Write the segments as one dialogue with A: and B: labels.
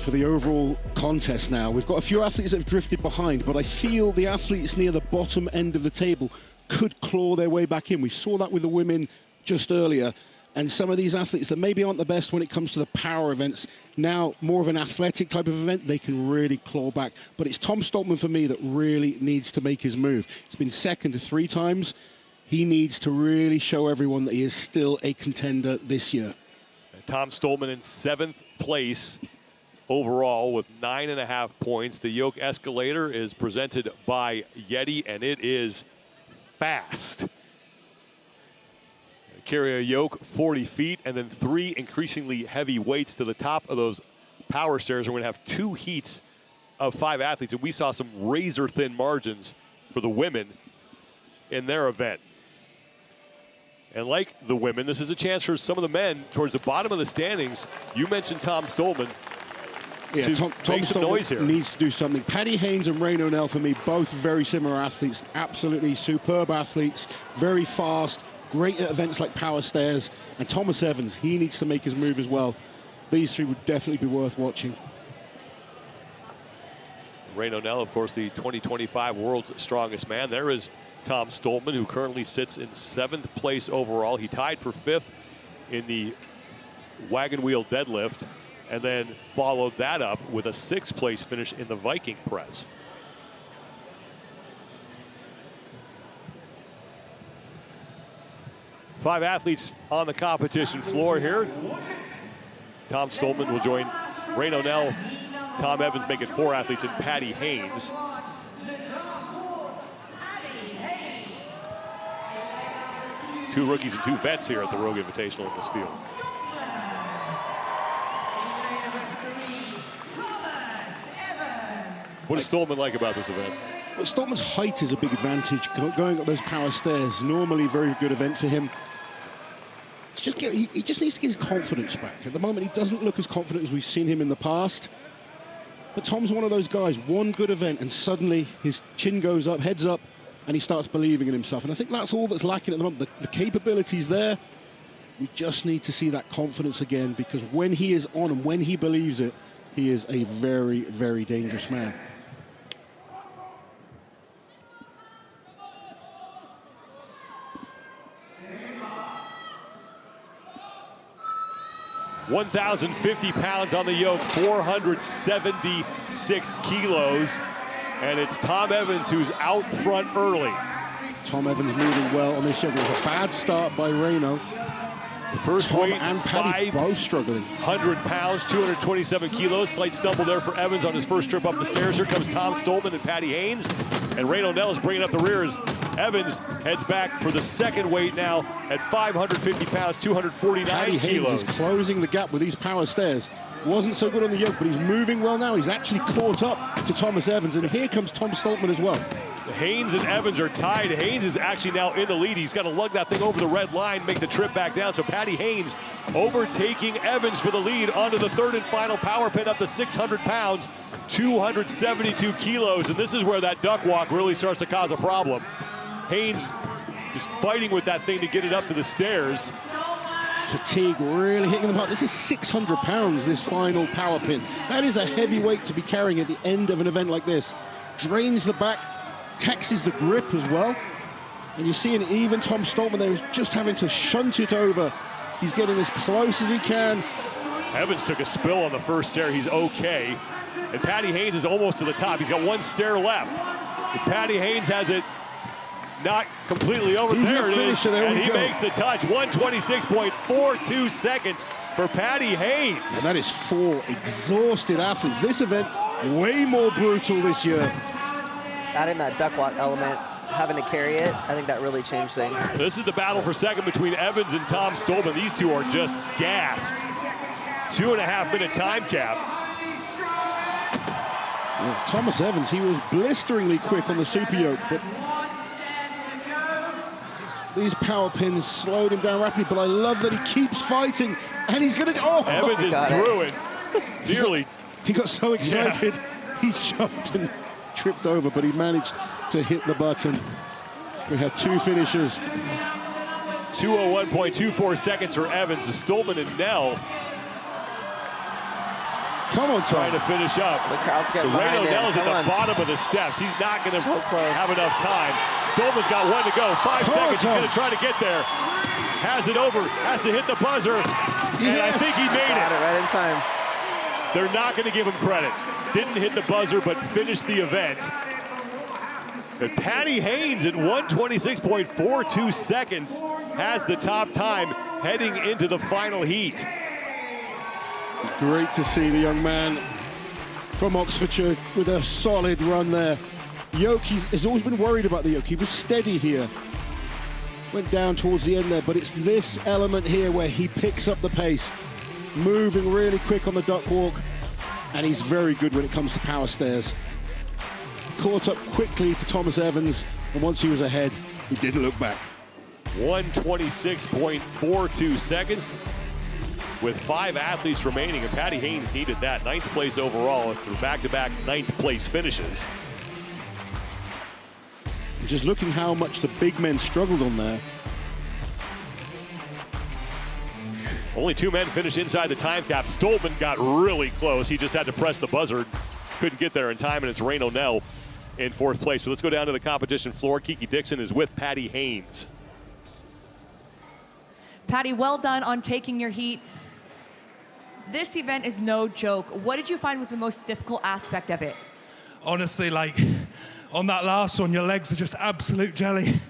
A: for the overall contest now. We've got a few athletes that have drifted behind, but I feel the athletes near the bottom end of the table could claw their way back in. We saw that with the women just earlier. And some of these athletes that maybe aren't the best when it comes to the power events, now more of an athletic type of event, they can really claw back. But it's Tom Stoltman for me that really needs to make his move. He's been second 3 times. He needs to really show everyone that he is still a contender this year.
B: And Tom Stoltman in 7th place overall with 9.5 points. The Yoke Escalator is presented by Yeti, and it is fast. Carry a yoke 40 feet and then 3 increasingly heavy weights to the top of those power stairs. We're going to have 2 heats of 5 athletes, and we saw some razor-thin margins for the women in their event. And like the women, this is a chance for some of the men towards the bottom of the standings. You mentioned Tom Stoltman.
A: Yeah, Tom Stoltman needs to do something. Patty Haynes and Rain O'Neill, for me, both very similar athletes, absolutely superb athletes, very fast, great at events like power stairs. And Thomas Evans, he needs to make his move as well. These 3 would definitely be worth watching.
B: Rain O'Neill, of course, the 2025 World's Strongest Man. There is Tom Stoltman, who currently sits in 7th place overall. He tied for 5th in the wagon wheel deadlift, and then followed that up with a 6th place finish in the Viking press. Five athletes on the competition floor here. Tom Stoltman will join Rain O'Neill, Tom Evans, make it 4 athletes, and Patty Haynes. Two rookies and 2 vets here at the Rogue Invitational in this field. What does Stoltman like about this event?
A: Well, Stoltman's height is a big advantage. Going up those power stairs, normally a very good event for him. He just needs to get his confidence back. At the moment, he doesn't look as confident as we've seen him in the past. But Tom's one of those guys, one good event, and suddenly his chin goes up, heads up, and he starts believing in himself. And I think that's all that's lacking at the moment. The capability's there. We just need to see that confidence again, because when he is on and when he believes it, he is a very, very dangerous man.
B: £1,050 on the yoke, 476 kilos. And it's Tom Evans who's out front early.
A: Tom Evans moving well on this yoke. It was a bad start by Reno.
B: The first
A: Tom
B: weight,
A: and Patty both struggling.
B: 100 pounds, 227 kilos. Slight stumble there for Evans on his first trip up the stairs. Here comes Tom Stoltman and Patty Haynes. And Rain O'Neill is bringing up the rear as Evans heads back for the second weight now at 550 pounds, 249
A: Patty
B: kilos.
A: Haynes is closing the gap with these power stairs. Wasn't so good on the yoke, but he's moving well now. He's actually caught up to Thomas Evans, and here comes Tom Stoltman as well.
B: Haynes and Evans are tied. Haynes is actually now in the lead. He's got to lug that thing over the red line, make the trip back down. So Patty Haynes overtaking Evans for the lead onto the 3rd and final power pin up to 600 pounds, 272 kilos. And this is where that duck walk really starts to cause a problem. Haynes is fighting with that thing to get it up to the stairs.
A: Fatigue really hitting them hard. This is 600 pounds, this final power pin. That is a heavy weight to be carrying at the end of an event like this. Drains the back, taxes the grip as well. And you're seeing even Tom Stoltman there is just having to shunt it over. He's getting as close as he can.
B: Evans took a spill on the first stair. He's okay. And Patty Haynes is almost to the top. He's got 1 stair left. And Patty Haynes has it not completely over. There it is. And he makes the touch. 126.42 seconds for Patty Haynes.
A: And that is 4 exhausted athletes. This event, way more brutal this year.
C: Adding that duck walk element, having to carry it, I think that really changed things.
B: This is the battle for second between Evans and Tom Stoltman. These two are just gassed. 2.5-minute time cap.
A: Well, Thomas Evans, he was blisteringly quick on the super yoke, but these power pins slowed him down rapidly, but I love that he keeps fighting, and he's gonna, oh!
B: Evans is through it. Nearly.
A: He got so excited, he jumped and tripped over, but he managed to hit the button. We have 2 finishers.
B: 2:01.24 seconds for Evans. Stoltman and Nell
A: Come on,
B: trying to finish up.
C: The crowd's getting
B: so
C: behind him.
B: Nell's at the bottom of the steps. He's not going to have enough time. Strowman's got 1 to go. 5 seconds. He's going to try to get there. Has it over. Has to hit the buzzer. And I think he made it.
C: Got it right in time.
B: They're not going to give him credit. Didn't hit the buzzer, but finished the event. But Patty Haynes at 1:26.42 seconds has the top time heading into the final heat.
A: Great to see the young man from Oxfordshire with a solid run there. Yoke, has always been worried about the Yoke. He was steady here. Went down towards the end there, but it's this element here where he picks up the pace, moving really quick on the duck walk, and he's very good when it comes to power stairs. Caught up quickly to Thomas Evans, and once he was ahead, he didn't look back.
B: 1:26.42 seconds with 5 athletes remaining, and Patty Haynes needed that. 9th place overall for back-to-back 9th place finishes.
A: Just looking how much the big men struggled on there.
B: Only 2 men finished inside the time cap. Stolman got really close. He just had to press the buzzer. Couldn't get there in time, and it's Rain O'Neill in 4th place. So let's go down to the competition floor. Kiki Dixon is with Patty Haynes.
D: Patty, well done on taking your heat. This event is no joke. What did you find was the most difficult aspect of it?
E: Honestly, like, on that last one, your legs are just absolute jelly.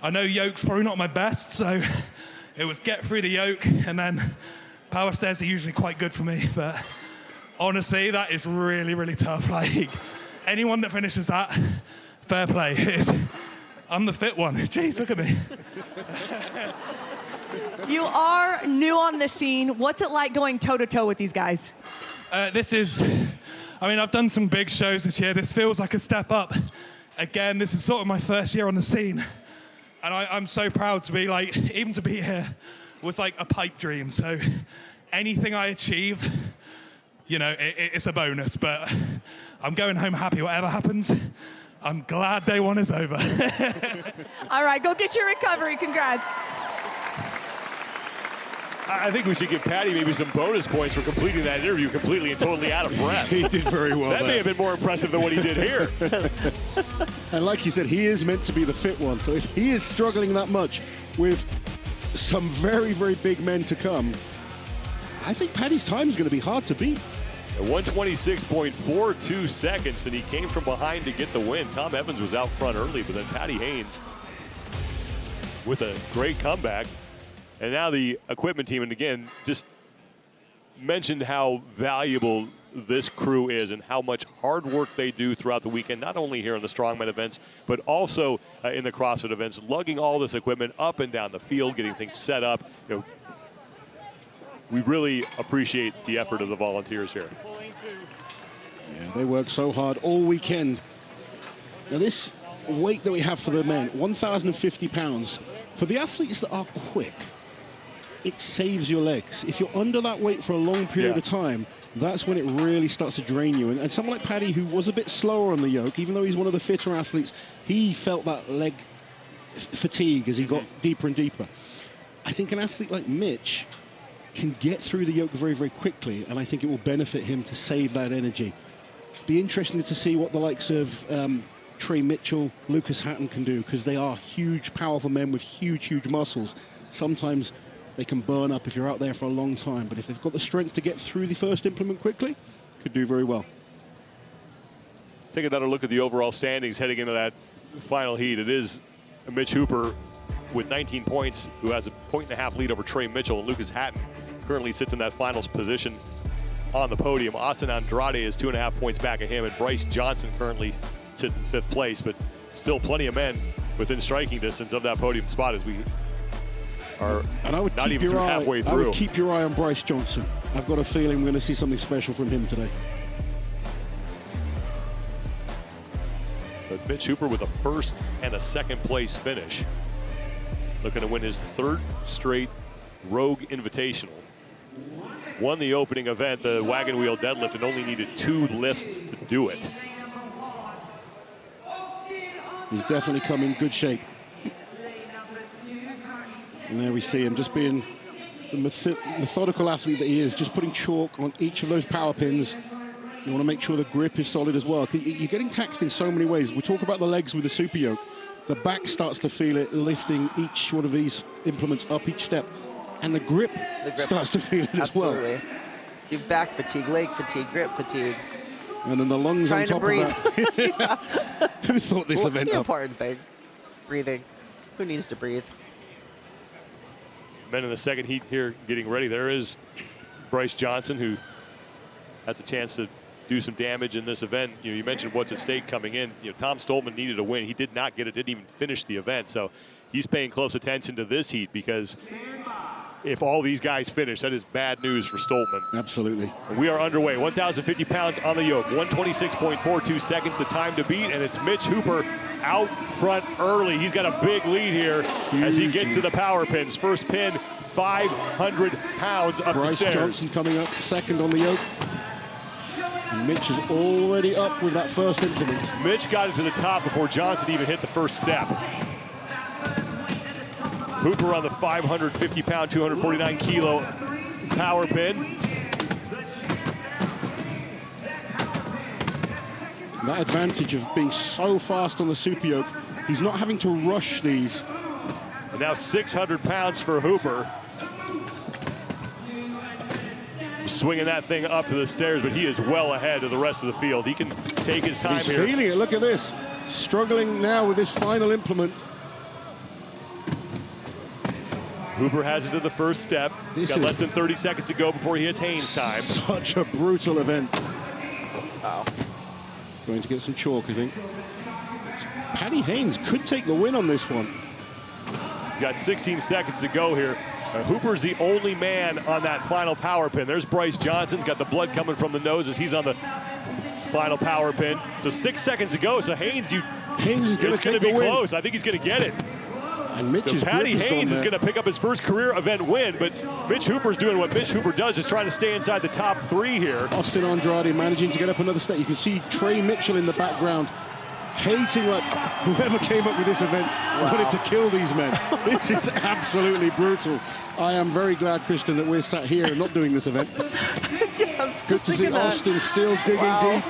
E: I know yoke's probably not my best, so it was get through the yoke, and then power stairs are usually quite good for me, but honestly, that is really, really tough. Like, anyone that finishes that, fair play. I'm the fit one. Jeez, look at me.
D: You are new on the scene. What's it like going toe-to-toe with these guys?
E: I've done some big shows this year. This feels like a step up. Again, this is sort of my first year on the scene. And I'm so proud to be, like, even to be here was like a pipe dream. So anything I achieve, you know, it's a bonus. But I'm going home happy whatever happens. I'm glad day 1 is over.
D: All right, go get your recovery. Congrats.
B: I think we should give Patty maybe some bonus points for completing that interview completely and totally out of breath.
A: He did very well.
B: That may have been more impressive than what he did here.
A: And like you said, he is meant to be the fit one. So if he is struggling that much with some very, very big men to come, I think Patty's time is going to be hard to beat.
B: At 1:26.42 seconds, and he came from behind to get the win. Tom Evans was out front early, but then Patty Haynes with a great comeback. And now the equipment team, and again, just mentioned how valuable this crew is and how much hard work they do throughout the weekend, not only here in the Strongman events, but also in the CrossFit events, lugging all this equipment up and down the field, getting things set up. You know, we really appreciate the effort of the volunteers here.
A: Yeah, they work so hard all weekend. Now this weight that we have for the men, 1,050 pounds, for the athletes that are quick, it saves your legs. If you're under that weight for a long period of time, that's when it really starts to drain you. And someone like Paddy, who was a bit slower on the yoke, even though he's one of the fitter athletes, he felt that leg fatigue as he got deeper and deeper. I think an athlete like Mitch can get through the yoke very, very quickly, and I think it will benefit him to save that energy. Be interesting to see what the likes of Trey Mitchell, Lucas Hatton can do, because they are huge, powerful men with huge, huge muscles. Sometimes they can burn up if you're out there for a long time, but if they've got the strength to get through the first implement quickly, could do very well.
B: Take another look at the overall standings heading into that final heat. It is Mitch Hooper with 19 points, who has a 1.5 lead over Trey Mitchell, and Lucas Hatton currently sits in that finals position on the podium. Austin Andrade is 2.5 points back of him, and Bryce Johnson currently sits in 5th place, but still plenty of men within striking distance of that podium spot as we are not even through halfway through.
A: I would keep your eye on Bryce Johnson. I've got a feeling we're going to see something special from him today.
B: But Mitch Hooper with a 1st and a 2nd place finish, looking to win his 3rd straight Rogue Invitational. Won the opening event, the wagon wheel deadlift, and only needed 2 lifts to do it.
A: He's definitely come in good shape. And there we see him just being the methodical athlete that he is, just putting chalk on each of those power pins. You want to make sure the grip is solid as well. You're getting taxed in so many ways. We talk about the legs with the super yoke. The back starts to feel it, lifting each one of these implements up each step. And the grip starts to feel it as well.
C: You have back fatigue, leg fatigue, grip fatigue.
A: And then the lungs on top of that. Who thought this event
C: the
A: up?
C: important thing, breathing. Who needs to breathe?
B: Men in the second heat here getting ready. There is Bryce Johnson, who has a chance to do some damage in this event. You mentioned what's at stake coming in. Tom Stoltman needed a win. He did not get it, didn't even finish the event. So he's paying close attention to this heat, because if all these guys finish, that is bad news for Stoltman.
A: Absolutely.
B: We are underway. 1,050 pounds on the yoke. 126.42 seconds, the time to beat, and it's Mitch Hooper out front early. He's got a big lead here as he gets to the power pins. First pin, 500 pounds up the stairs.
A: Bryce Johnson coming up second on the yoke. And Mitch is already up with that first implement.
B: Mitch got it to the top before Johnson even hit the first step. Hooper on the 550-pound, 249-kilo power pin.
A: That advantage of being so fast on the super yoke, he's not having to rush these.
B: And now 600 pounds for Hooper. Swinging that thing up to the stairs, but he is well ahead of the rest of the field. He can take his time here.
A: He's feeling it. Look at this. Struggling now with this final implement.
B: Hooper has it to the first step. Got less than 30 seconds to go before he hits Haynes time.
A: Such a brutal event. Wow. Going to get some chalk, I think. Paddy Haynes could take the win on this one.
B: Got 16 seconds to go here. Hooper's the only man on that final power pin. There's Bryce Johnson's got the blood coming from the nose as he's on the final power pin. So 6 seconds to go. So Haynes is going to be close. I think he's going to get it.
A: And
B: Paddy Haynes is going to pick up his first career event win, but Mitch Hooper's doing what Mitch Hooper does, is trying to stay inside the top three here.
A: Austin Andrade managing to get up another step. You can see Trey Mitchell in the background, hating like whoever came up with this event wanted to kill these men. This is absolutely brutal. I am very glad, Christian, that we're sat here and not doing this event. Good to see Austin still digging deep.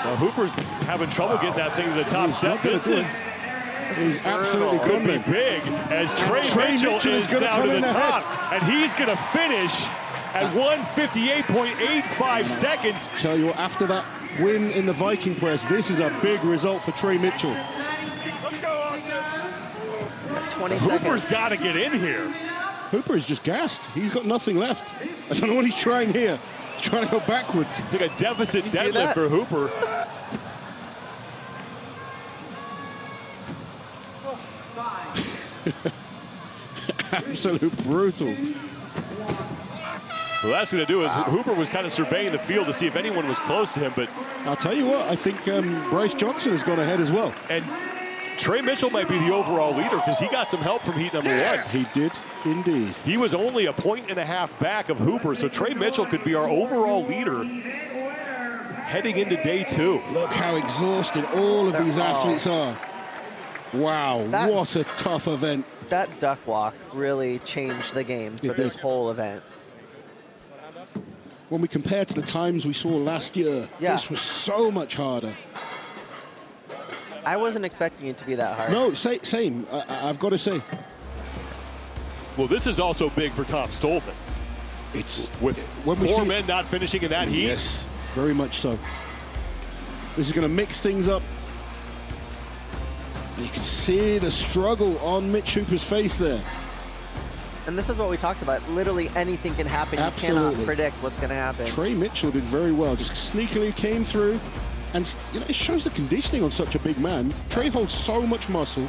B: Well, Hooper's having trouble getting that thing to the top step.
A: He's absolutely
B: could be big as Trey Mitchell is down to the top, and he's going to finish at 158.85 seconds.
A: Tell you what, after that win in the Viking press, this is a big result for Trey Mitchell.
B: Let's go, Austin.
C: 20
B: Hooper's got to get in here.
A: Hooper is just gassed. He's got nothing left. I don't know what he's trying here. He's trying to go backwards.
B: Took a deficit deadlift for Hooper.
A: Absolute brutal.
B: Well, that's going to do is Hooper was kind of surveying the field to see if anyone was close to him, but
A: I'll tell you what, I think Bryce Johnson has gone ahead as well.
B: And Trey Mitchell might be the overall leader because he got some help from heat number one.
A: He did indeed.
B: He was only a point and a half back of Hooper, so Trey Mitchell could be our overall leader heading into day two.
A: Look how exhausted all of these athletes are. Wow, what a tough event.
C: That duck walk really changed the game for this whole event.
A: When we compare to the times we saw last year, this was so much harder.
C: I wasn't expecting it to be that hard.
A: No, same. I've got to say.
B: Well, this is also big for Tom Stoltman.
A: It's
B: with four men not finishing in that heat.
A: Yes, very much so. This is going to mix things up. And you can see the struggle on Mitch Hooper's face there.
C: And this is what we talked about. Literally anything can happen.
A: Absolutely.
C: You cannot predict what's going to happen.
A: Trey Mitchell did very well. Just sneakily came through. And it shows the conditioning on such a big man. Trey holds so much muscle.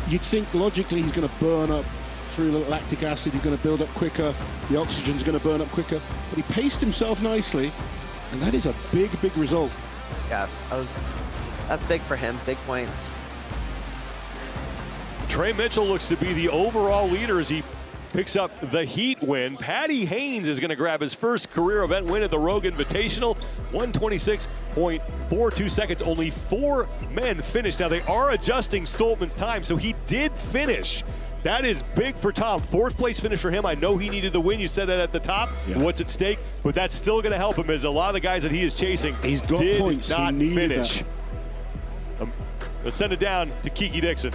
A: You'd think logically he's going to burn up through the lactic acid. He's going to build up quicker. The oxygen's going to burn up quicker. But he paced himself nicely. And that is a big, big result.
C: Yeah, that's big for him. Big points.
B: Trey Mitchell looks to be the overall leader as he picks up the heat win. Paddy Haynes is going to grab his first career event win at the Rogue Invitational. 126.42 seconds. Only 4 men finished. Now, they are adjusting Stoltman's time, so he did finish That is big for Tom. 4th place finish for him. I know he needed the win. You said that at the top. Yeah. What's at stake? But that's still going to help him, as a lot of the guys that he is chasing did
A: points.
B: not finish. Let's send it down to Kiki Dixon.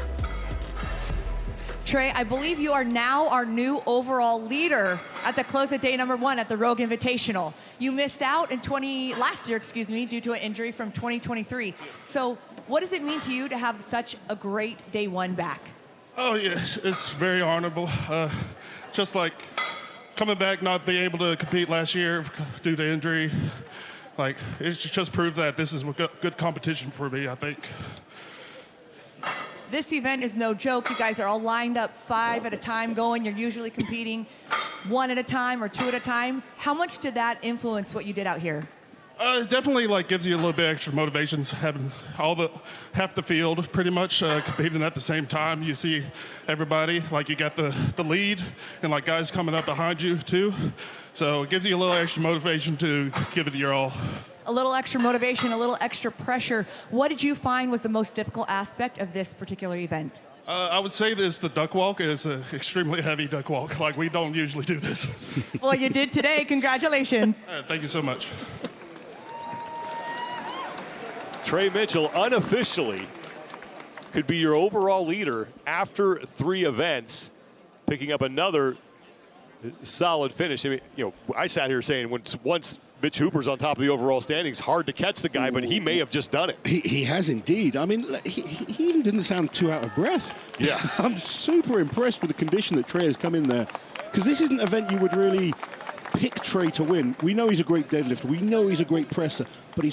D: Trey, I believe you are now our new overall leader at the close of day number 1 at the Rogue Invitational. You missed out in last year, due to an injury from 2023. So what does it mean to you to have such a great day 1 back?
F: Oh, yeah, it's very honorable. Just like coming back, not being able to compete last year due to injury, like, it just proved that this is a good competition for me, I think.
D: This event is no joke. You guys are all lined up 5 at a time going. You're usually competing 1 at a time or 2 at a time. How much did that influence what you did out here?
F: It definitely gives you a little bit extra motivations, having half the field pretty much competing at the same time. You see everybody, like you got the lead and like guys coming up behind you too. So it gives you a little extra motivation to give it your all.
D: A little extra motivation, a little extra pressure. What did you find was the most difficult aspect of this particular event?
F: I would say the duck walk is an extremely heavy duck walk. Like, we don't usually do this.
D: Well, you did today. Congratulations.
F: Thank you so much.
B: Trey Mitchell, unofficially, could be your overall leader after 3 events, picking up another solid finish. I mean, I sat here saying once Mitch Hooper's on top of the overall standings, hard to catch the guy, but he may have just done it.
A: He has indeed. I mean, he even didn't sound too out of breath.
B: Yeah.
A: I'm super impressed with the condition that Trey has come in there, because this is an event you would really pick Trey to win. We know he's a great deadlifter. We know he's a great presser, but he's